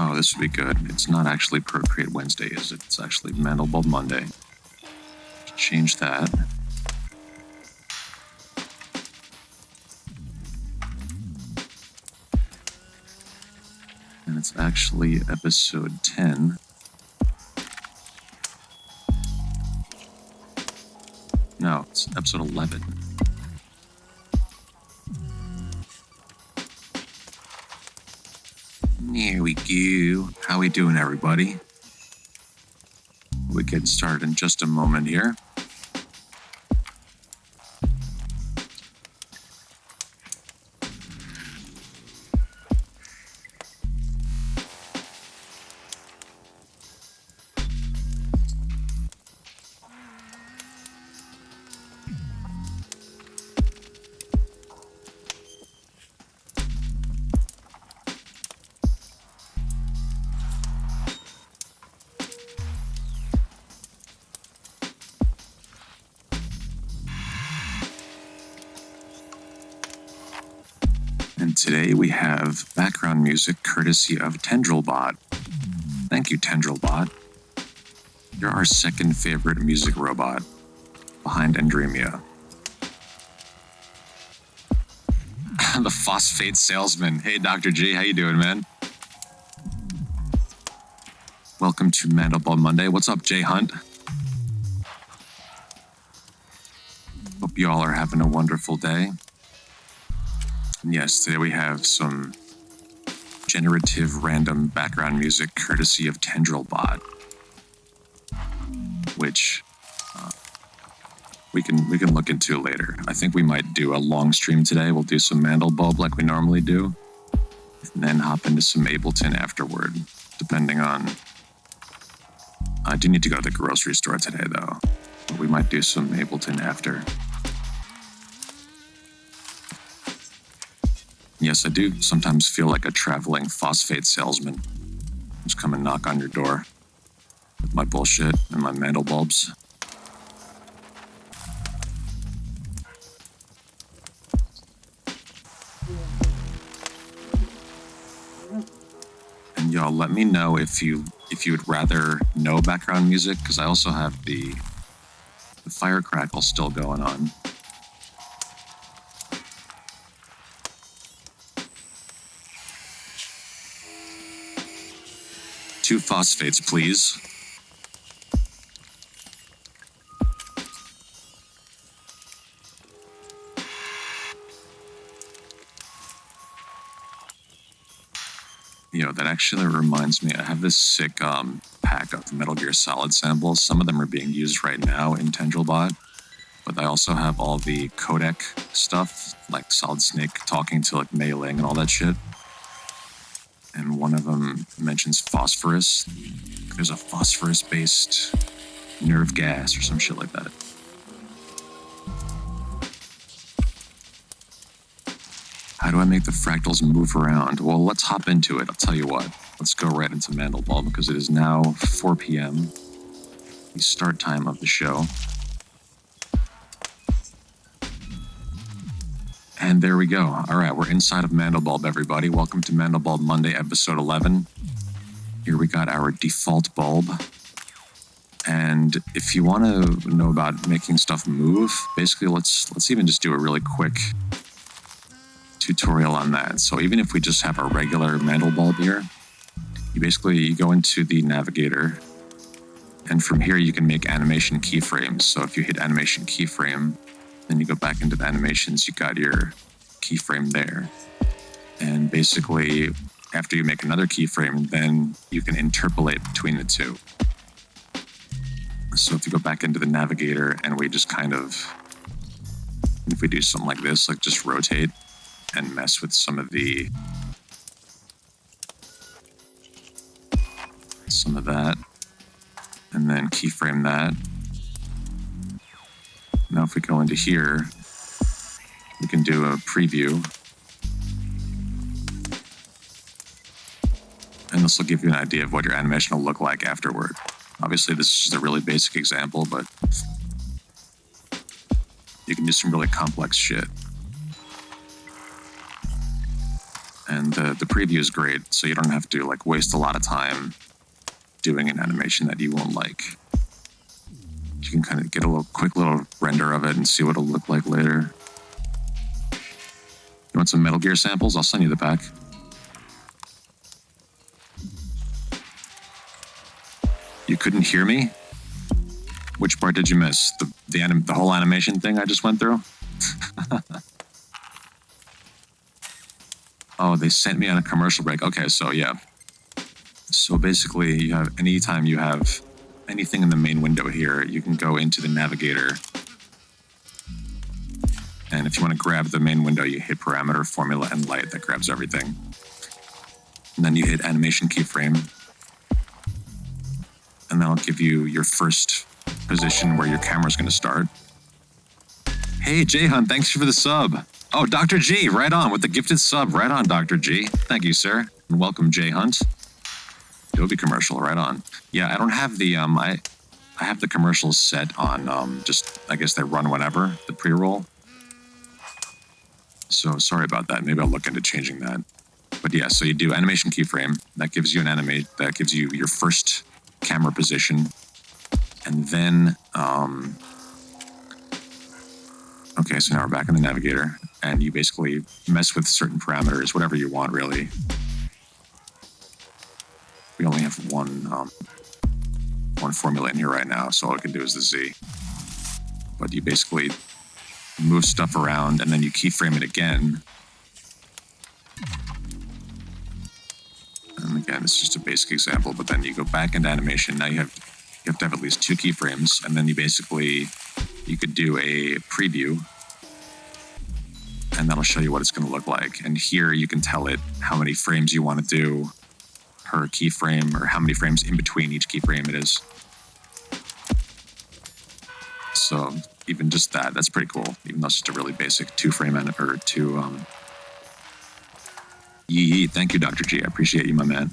Oh, this would be good. It's not actually Procreate Wednesday, is it? It's actually Mandelbulb Monday. Change that. And it's actually episode 10. No, it's episode 11. There we go. How we doing, everybody? We'll get started in just a moment here. And today we have background music courtesy of TendrilBot. Thank you, TendrilBot. You're our second favorite music robot, behind Andremia. The phosphate salesman. Hey, Dr. G, how you doing, man? Welcome to Mandelbulb Monday. What's up, Jay Hunt? Hope you all are having a wonderful day. And yes, today we have some generative random background music courtesy of TendrilBot, which we can look into later. I think we might do a long stream today. We'll do some Mandelbulb like we normally do, and then hop into some Ableton afterward, depending on... I do need to go to the grocery store today, though. But we might do some Ableton after. Yes, I do sometimes feel like a traveling phosphate salesman. Just come and knock on your door with my bullshit and my Mandelbulbs. And y'all, let me know if you would rather no background music, because I also have the fire crackle still going on. Two phosphates, please. You know, that actually reminds me, I have this sick pack of Metal Gear Solid samples. Some of them are being used right now in TendrilBot, but I also have all the codec stuff, like Solid Snake talking to like Mei Ling and all that shit. And one of them mentions phosphorus. There's a phosphorus-based nerve gas or some shit like that. How do I make the fractals move around? Well, let's hop into it. I'll tell you what. Let's go right into Mandelbulb because it is now 4 p.m., the start time of the show. And there we go. All right, we're inside of Mandelbulb, everybody. Welcome to Mandelbulb Monday, episode 11. Here we got our default bulb. And if you want to know about making stuff move, basically let's even just do a really quick tutorial on that. So even if we just have a regular Mandelbulb here, you go into the navigator, and from here you can make animation keyframes. So if you hit animation keyframe, then you go back into the animations, you got your keyframe there. And basically, after you make another keyframe, then you can interpolate between the two. So if you go back into the navigator and we just kind of, if we do something like this, like just rotate and mess with some of that, and then keyframe that. Now if we go into here, we can do a preview. And this will give you an idea of what your animation will look like afterward. Obviously, this is just a really basic example, but you can do some really complex shit. And the preview is great, so you don't have to like waste a lot of time doing an animation that you won't like. You can kind of get a quick little render of it and see what it'll look like later. You want some Metal Gear samples? I'll send you the pack. You couldn't hear me? Which part did you miss? The whole animation thing I just went through? Oh, they sent me on a commercial break. Okay, so yeah. So basically, you have anytime you have anything in the main window here, you can go into the navigator. And if you want to grab the main window, you hit parameter, formula, and light. That grabs everything. And then you hit animation keyframe. And that'll give you your first position where your camera's going to start. Hey, J-Hunt, thanks for the sub. Oh, Dr. G, right on with the gifted sub. Right on, Dr. G. Thank you, sir. And welcome, J-Hunt. It'll be commercial, right on. Yeah, I don't have the, I have the commercials set on, just, I guess they run whenever, the pre-roll. So sorry about that. Maybe I'll look into changing that. But yeah, so you do animation keyframe. That gives you that gives you your first camera position. And then, okay, so now we're back in the navigator, and you basically mess with certain parameters, whatever you want, really. We only have one formula in here right now, so all I can do is the Z. But you basically move stuff around, and then you keyframe it again. And again, it's just a basic example, but then you go back into animation. Now you have to have at least 2 keyframes, and then you could do a preview, and that'll show you what it's going to look like. And here you can tell it how many frames you want to do per keyframe, or how many frames in between each keyframe it is. So even just that's pretty cool, even though it's just a really basic 2-frame or 2. Yee, thank you, Dr. G. I appreciate you, my man.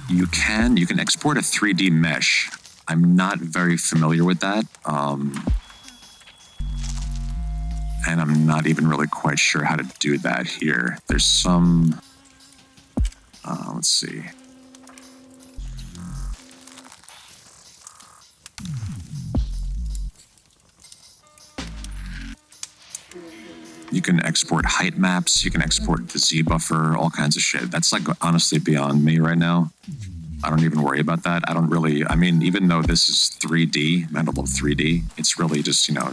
You can export a 3D mesh. I'm not very familiar with that. And I'm not even really quite sure how to do that here. There's some, let's see. You can export height maps, you can export the Z buffer, all kinds of shit. That's like honestly beyond me right now. I don't even worry about that. I don't really, I mean, even though this is 3D, Mandelbulb 3D, it's really just, you know,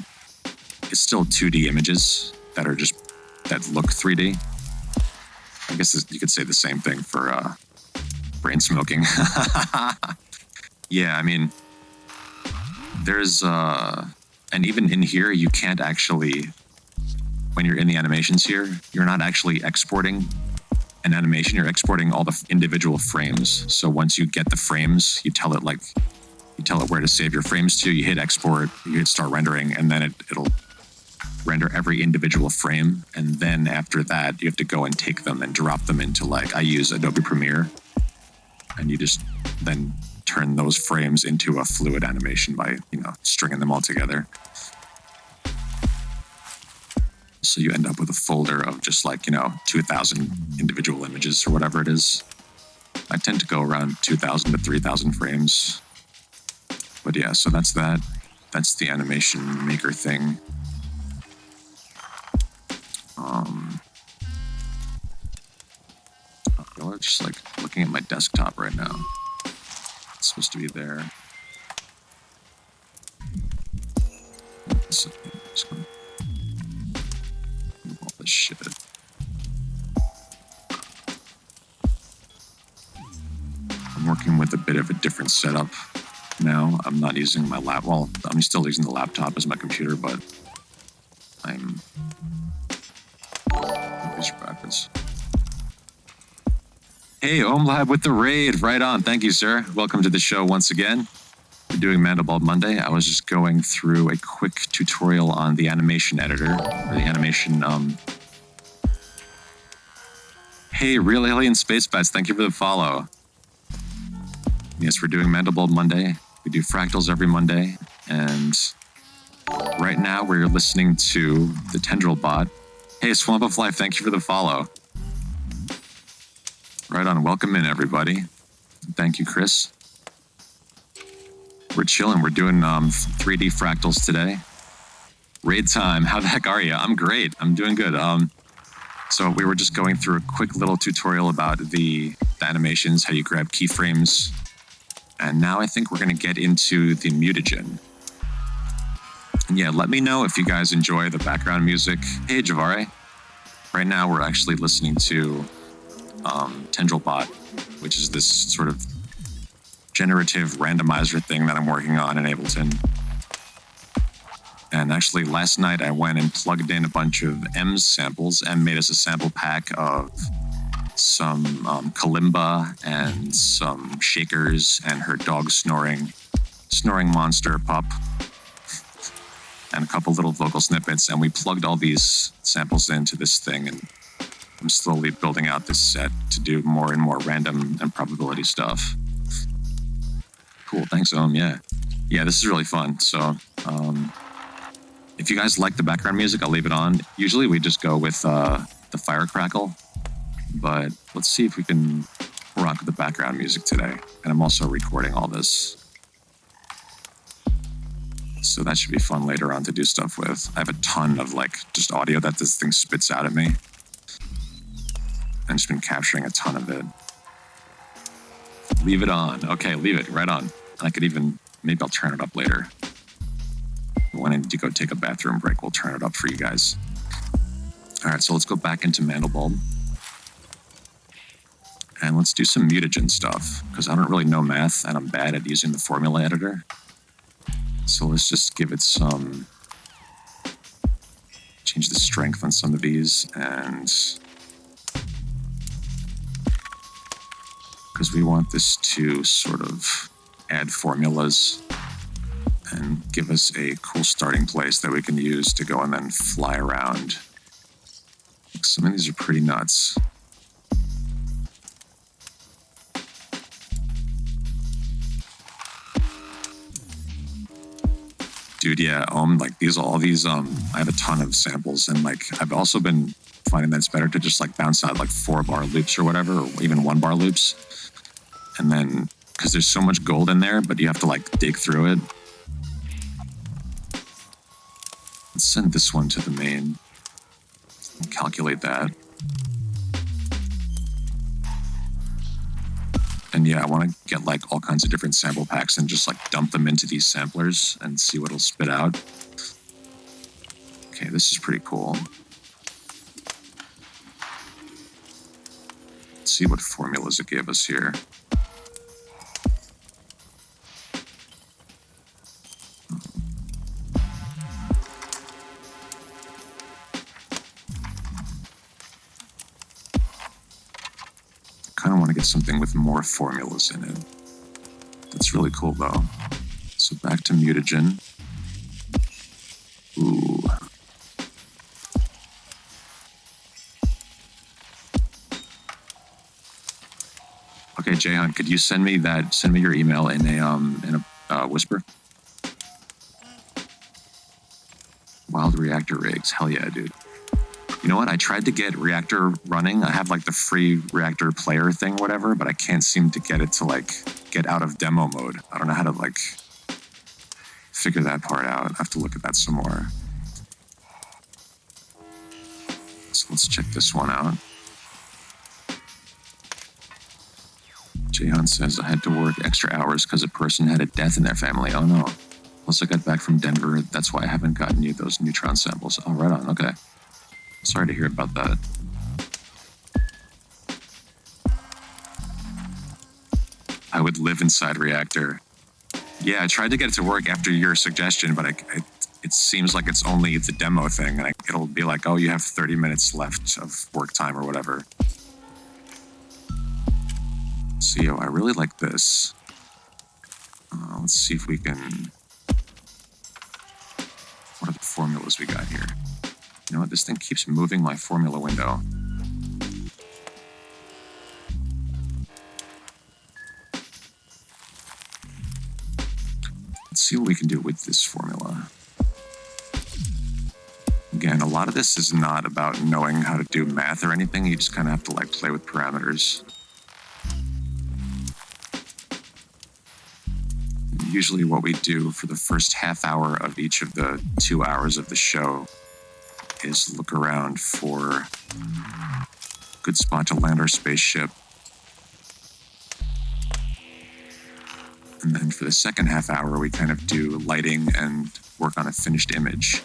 it's still 2D images that look 3D. I guess you could say the same thing for brain smoking. Yeah, I mean, there's, and even in here, you can't actually, when you're in the animations here, you're not actually exporting an animation, you're exporting all the individual frames. So once you get the frames, you tell it where to save your frames to, you hit export, you hit start rendering, and then it'll render every individual frame. And then after that, you have to go and take them and drop them into, like, I use Adobe Premiere, and you just then turn those frames into a fluid animation by, you know, stringing them all together. So you end up with a folder of just like, you know, 2,000 individual images or whatever it is. I tend to go around 2,000 to 3,000 frames. But yeah, so that's that. That's the animation maker thing. I'm just like looking at my desktop right now. It's supposed to be there. So, just gonna move all this shit. I'm working with a bit of a different setup now. I'm not using my well, I'm still using the laptop as my computer, but I'm backwards. Hey, OhmLab with the raid, right on. Thank you, sir. Welcome to the show once again. We're doing Mandelbulb Monday. I was just going through a quick tutorial on the animation editor, or the animation, Hey, Real Alien Space Bats, thank you for the follow. Yes, we're doing Mandelbulb Monday. We do fractals every Monday, and right now we're listening to the Tendril bot Hey, Swamp of Life, thank you for the follow. Right on. Welcome in, everybody. Thank you, Chris. We're chilling. We're doing 3D fractals today. Raid time. How the heck are you? I'm great. I'm doing good. So we were just going through a quick little tutorial about the animations, how you grab keyframes. And now I think we're going to get into the mutagen. And yeah, let me know if you guys enjoy the background music. Hey, Javare. Right now we're actually listening to TendrilBot, which is this sort of generative randomizer thing that I'm working on in Ableton. And actually, last night I went and plugged in a bunch of M's samples and made us a sample pack of some kalimba and some shakers and her dog snoring monster pup, and a couple little vocal snippets. And we plugged all these samples into this thing, and I'm slowly building out this set to do more and more random and probability stuff. Cool, thanks, Ohm. Yeah, this is really fun. So, if you guys like the background music, I'll leave it on. Usually we just go with the fire crackle, but let's see if we can rock the background music today. And I'm also recording all this, so that should be fun later on to do stuff with. I have a ton of just audio that this thing spits out at me. I've just been capturing a ton of it. Leave it on. Okay, leave it right on. I could even, maybe I'll turn it up later. When I need to go take a bathroom break, we'll turn it up for you guys. All right, so let's go back into MANDELBULB. And let's do some mutagen stuff, because I don't really know math, and I'm bad at using the formula editor. So let's just give it some... change the strength on some of these, and... because we want this to sort of add formulas and give us a cool starting place that we can use to go and then fly around. Some of these are pretty nuts. Dude, yeah, all these, I have a ton of samples, and I've also been finding that it's better to just bounce out 4-bar loops or whatever, or even 1-bar loops. And then, because there's so much gold in there, but you have to dig through it. Let's send this one to the main and calculate that. And yeah, I want to get all kinds of different sample packs and just dump them into these samplers and see what it'll spit out. Okay, this is pretty cool. Let's see what formulas it gave us here. Something with more formulas in it. That's really cool though. So back to mutagen. Ooh. Okay, Jayhan, could you send me your email in a whisper? Wild reactor rigs. Hell yeah, dude. You know what? I tried to get Reactor running. I have the free Reactor player thing, whatever, but I can't seem to get it to get out of demo mode. I don't know how to figure that part out. I have to look at that some more. So let's check this one out. Jahan says, I had to work extra hours because a person had a death in their family. Oh no. Plus I got back from Denver. That's why I haven't gotten you those neutron samples. Oh, right on. Okay. Sorry to hear about that. I would live inside Reactor. Yeah, I tried to get it to work after your suggestion, but it seems like it's a demo thing, and it'll be oh, you have 30 minutes left of work time or whatever. So, I really like this. Let's see if we can... what are the formulas we got here? You know what? This thing keeps moving my formula window. Let's see what we can do with this formula. Again, a lot of this is not about knowing how to do math or anything. You just kind of have to like play with parameters. Usually what we do for the first half hour of each of the 2 hours of the show is look around for a good spot to land our spaceship. And then for the second half hour, we kind of do lighting and work on a finished image.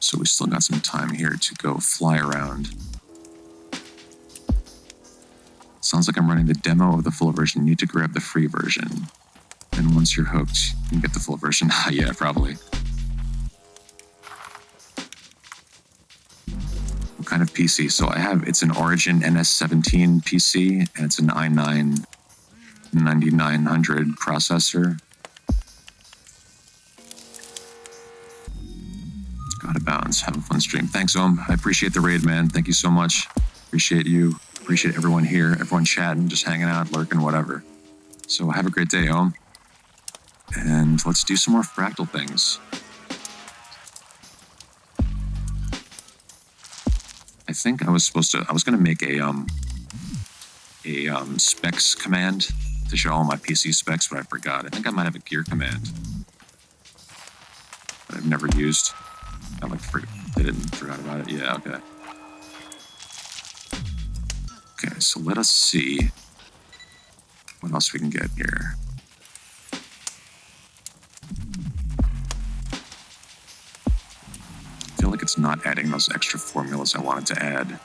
So we still got some time here to go fly around. Sounds like I'm running the demo of the full version. You need to grab the free version. And once you're hooked, you can get the full version. Yeah, probably. What kind of PC? So it's an Origin NS17 PC, and it's an i9 9900 processor. Gotta bounce. Have a fun stream. Thanks, Ohm. I appreciate the raid, man. Thank you so much. Appreciate you. Appreciate everyone here, everyone chatting, just hanging out, lurking, whatever. So have a great day, Ohm. And let's do some more fractal things. I think I was going to make a specs command to show all my PC specs, but I forgot. I think I might have a gear command that I've never used. I forgot about it. Yeah, okay. Okay, so let us see what else we can get here. I feel like it's not adding those extra formulas I wanted to add.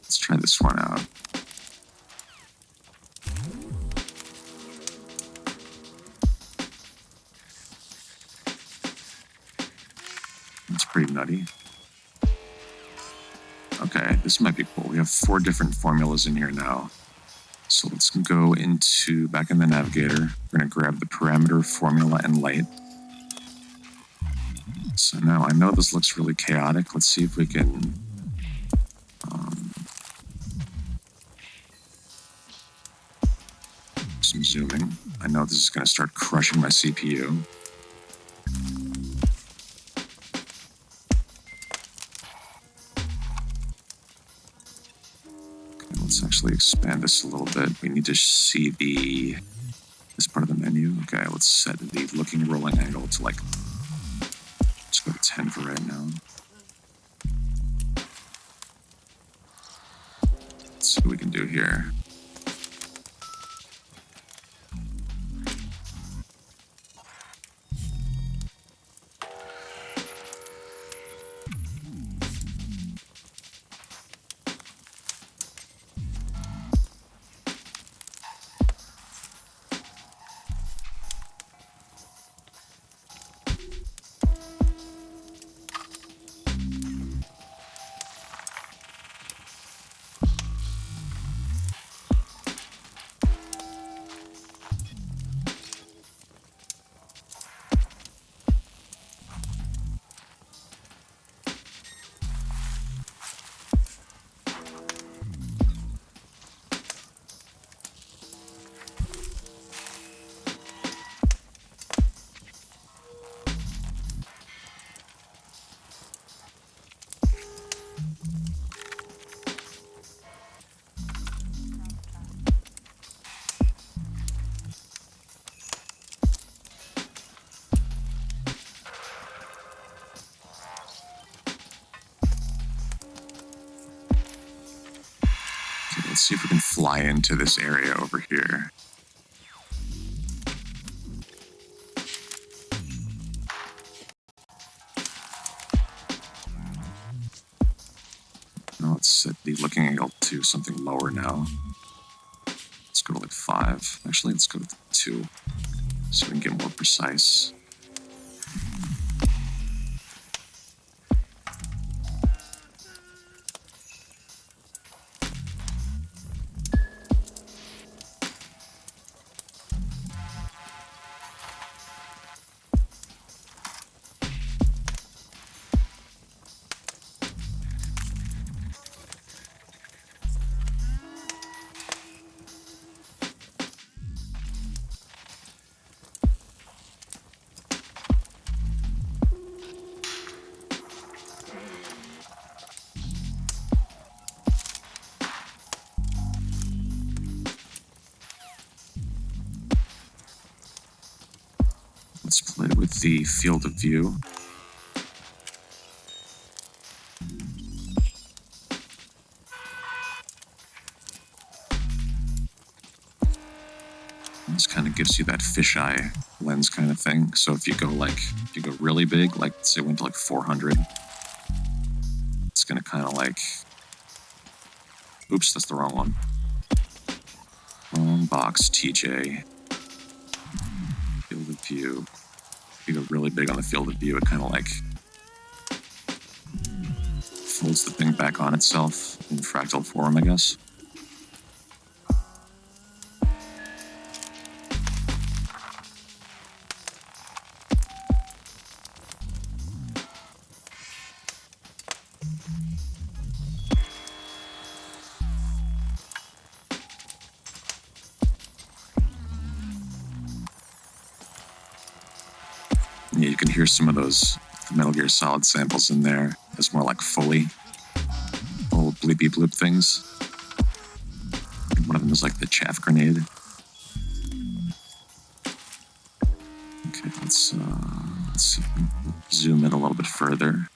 Let's try this one out. That's pretty nutty. Okay, this might be cool. We have 4 different formulas in here now. So let's go back in the navigator. We're going to grab the parameter, formula, and light. So now I know this looks really chaotic. Let's see if we can some zooming. I know this is going to start crushing my CPU. Let's actually expand this a little bit. We need to see this part of the menu. Okay, let's set the looking rolling angle to like, let's go to 10 for right now. Let's see what we can do here. Let's see if we can fly into this area over here. Now let's set the looking angle to something lower now. Let's go to like 5. Actually, let's go to 2 so we can get more precise. Let's play with the field of view. This kind of gives you that fisheye lens kind of thing. So if you go really big, like say went to like 400, it's gonna kind of like, oops, that's the wrong one. Wrong box, TJ. Field of view. If you go really big on the field of view, it kind of like folds the thing back on itself in fractal form, I guess. Yeah, you can hear some of those Metal Gear Solid samples in there. It's more like Foley. Old bleepy bloop things. One of them is like the chaff grenade. Okay, let's see if we can zoom in a little bit further.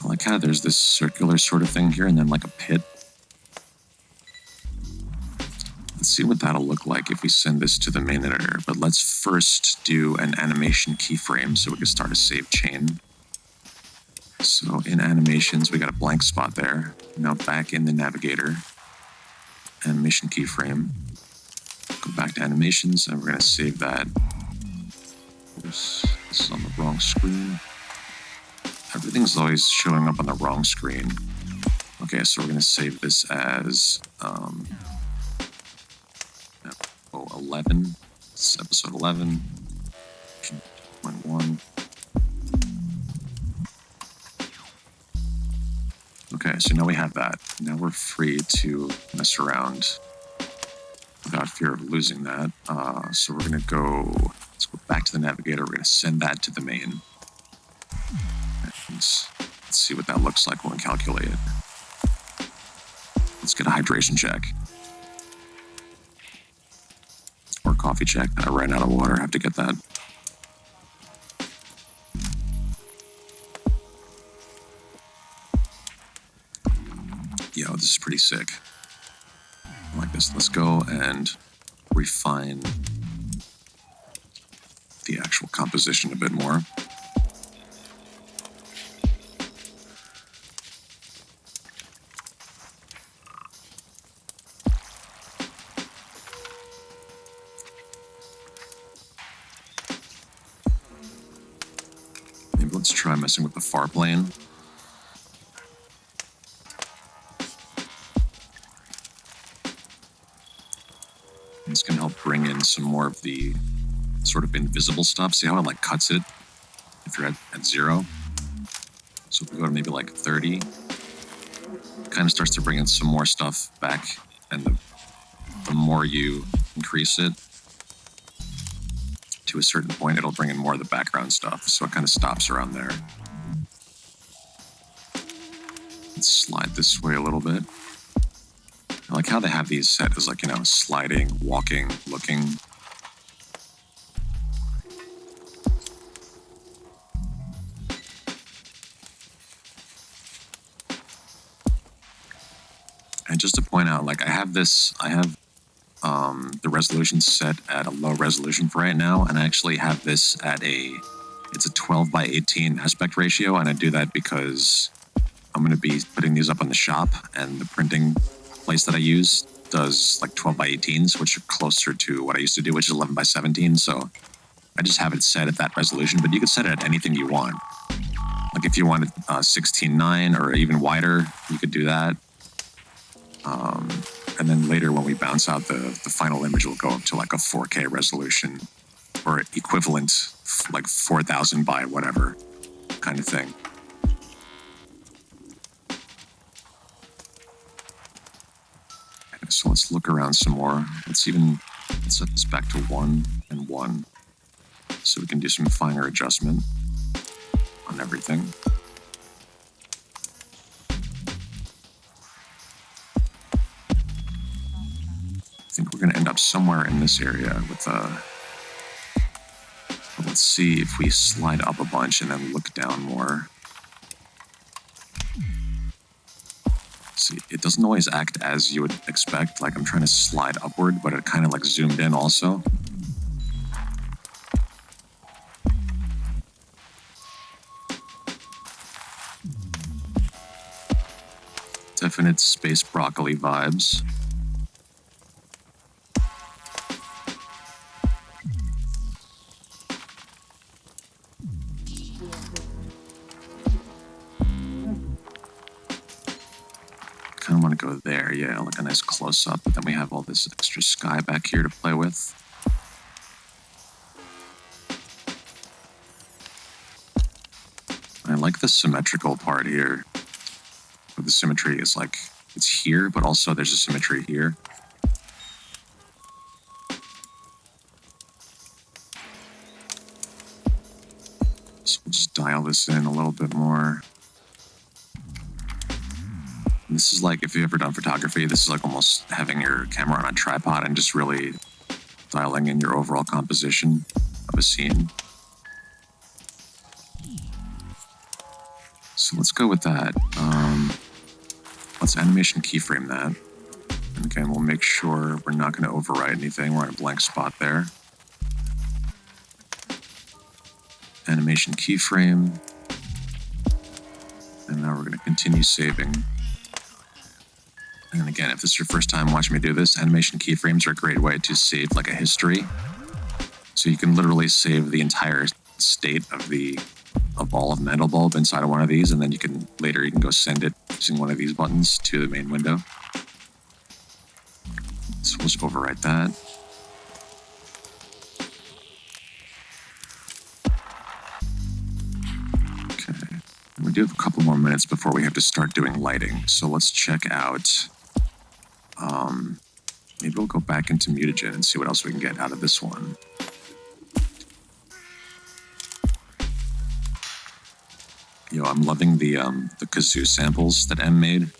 I like how there's this circular sort of thing here and then like a pit. Let's see what that'll look like if we send this to the main editor. But let's first do an animation keyframe so we can start a save chain. So in animations, we got a blank spot there. Now back in the navigator, animation keyframe. Go back to animations and we're gonna save that. This is on the wrong screen. Everything's always showing up on the wrong screen. Okay, so we're gonna save this as 11. This is episode 11. 1. Okay, so now we have that. Now we're free to mess around without fear of losing that. So we're gonna let's go back to the navigator. We're gonna send that to the main. And let's see what that looks like when we calculate it. Let's get a hydration check. Or coffee check. I ran out of water. I have to get that. Yo, this is pretty sick. I like this. Let's go and refine the actual composition a bit more. Maybe let's try messing with the far plane. It's going to help bring in some more of the sort of invisible stuff. See how it like cuts it if you're at 0? So if we go to maybe like 30, it kind of starts to bring in some more stuff back. And the more you increase it to a certain point, it'll bring in more of the background stuff. So it kind of stops around there. Let's slide this way a little bit. I like how they have these set as like, sliding, walking, looking. And just to point out, like I have the resolution set at a low resolution for right now, and I actually have this at it's a 12:18 aspect ratio, and I do that because I'm going to be putting these up on the shop, and the printing place that I use does like 12:18s, which are closer to what I used to do, which is 11:17. So I just have it set at that resolution, but you can set it at anything you want. Like if you wanted 16:9 or even wider, you could do that. And then later when we bounce out the final image will go up to like a 4K resolution or equivalent, like 4,000 by whatever kind of thing. So let's look around some more. Let's set this back to 1 and 1 so we can do some finer adjustment on everything. think we're going to end up somewhere in this area with let's see if we slide up a bunch and then look down more. See, it doesn't always act as you would expect. Like I'm trying to slide upward, but it kind of like zoomed in also. Definite space broccoli vibes. Kind of want to go there, yeah, like a nice close-up, but then we have all this extra sky back here to play with. I like the symmetrical part here. The symmetry is like, it's here, but also there's a symmetry here. So we'll just dial this in a little bit more. And this is like, if you've ever done photography, this is like almost having your camera on a tripod and just really dialing in your overall composition of a scene. So let's go with that. Let's animation keyframe that. And again, we'll make sure we're not going to overwrite anything. We're on a blank spot there. Animation keyframe. And now we're going to continue saving. And again, if this is your first time watching me do this, animation keyframes are a great way to save like a history. So you can literally save the entire state of all of Mandelbulb inside of one of these, and then you can go send it using one of these buttons to the main window. So we'll just overwrite that. Okay. And we do have a couple more minutes before we have to start doing lighting. So let's check out, maybe we'll go back into mutagen and see what else we can get out of this one. Yo, I'm loving the kazoo samples that M made,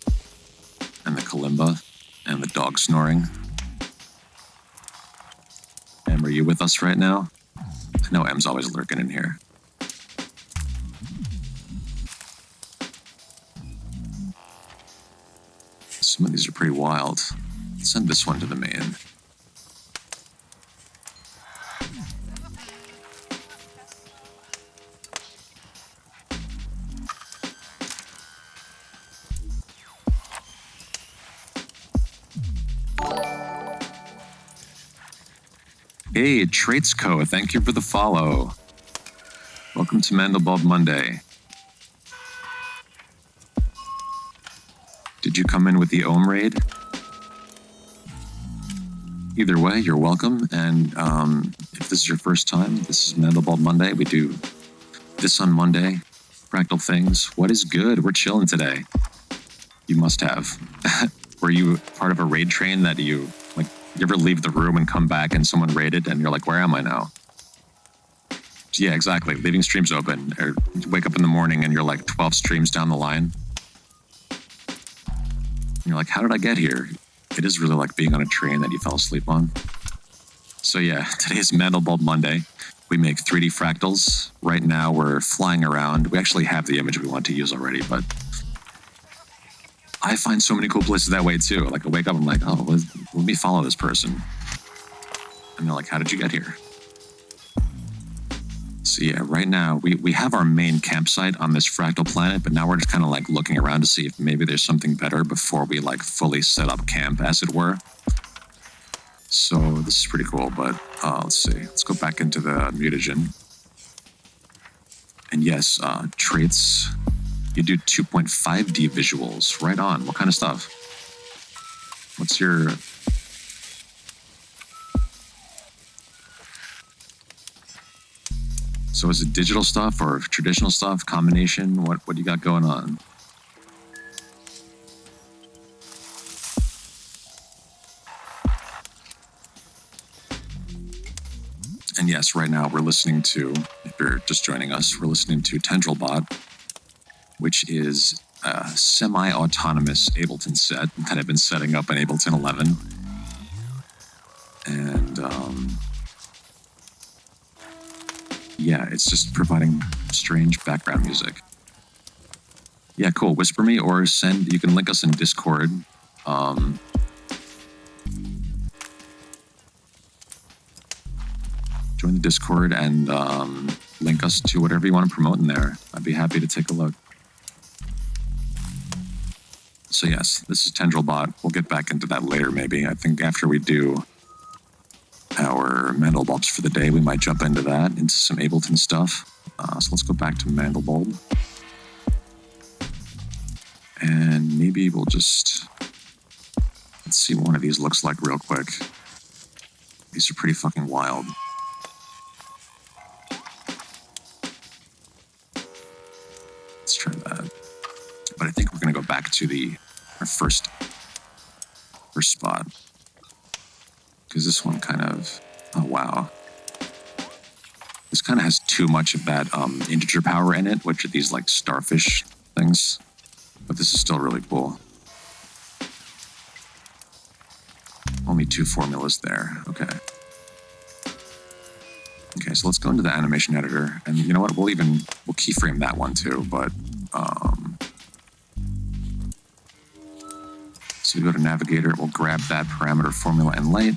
and the kalimba, and the dog snoring. M, are you with us right now? I know M's always lurking in here. Some of these are pretty wild. Let's send this one to the main. Hey, Traitsco, thank you for the follow. Welcome to Mandelbulb Monday. Did you come in with the Ohm raid? Either way, you're welcome. And if this is your first time, this is Mandelbulb Monday. We do this on Monday. Fractal things. What is good? We're chilling today. You must have. Were you part of a raid train that you ever leave the room and come back and someone raided and you're like, where am I now? Yeah, exactly. Leaving streams open. Or you wake up in the morning and you're like 12 streams down the line. And you're like, how did I get here? It is really like being on a train that you fell asleep on. So yeah, today is Mandelbulb Monday. We make 3D fractals. Right now we're flying around. We actually have the image we want to use already, but I find so many cool places that way too. Like I wake up, I'm like, oh, let me follow this person. And they're like, how did you get here? So yeah, right now we have our main campsite on this fractal planet, but now we're just kind of like looking around to see if maybe there's something better before we like fully set up camp, as it were. So this is pretty cool, but let's see. Let's go back into the mutagen. And yes, traits. You do 2.5D visuals. Right on. What kind of stuff? What's your... So is it digital stuff or traditional stuff? Combination? What do you got going on? And yes, right now we're listening to, if you're just joining us, we're listening to TendrilBot, which is a semi-autonomous Ableton set that I've been setting up in Ableton 11. And yeah, it's just providing strange background music. Yeah, cool. Whisper me or send. You can link us in Discord. Join the Discord and link us to whatever you want to promote in there. I'd be happy to take a look. So yes, this is TendrilBot. We'll get back into that later, maybe. I think after we do our Mandelbulbs for the day, we might jump into that, into some Ableton stuff. So let's go back to Mandelbulb. And maybe we'll just... Let's see what one of these looks like real quick. These are pretty fucking wild. Let's try that. But I think we're going to go back to our first spot. Because this one kind of... Oh, wow. This kind of has too much of that integer power in it, which are these, like, starfish things. But this is still really cool. Only 2 formulas there. Okay. Okay, so let's go into the animation editor. And you know what? We'll keyframe that one too, but... So we go to Navigator, we'll grab that parameter formula and light.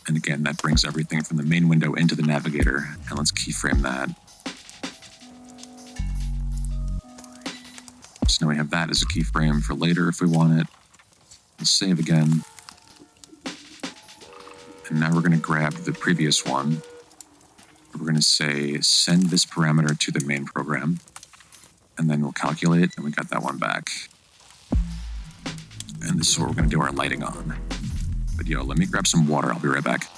And again, that brings everything from the main window into the Navigator. And let's keyframe that. So now we have that as a keyframe for later if we want it. Let's save again. And now we're going to grab the previous one. We're going to say, send this parameter to the main program. And then we'll calculate, and we got that one back. And this is what we're going to do our lighting on. But yo, let me grab some water. I'll be right back.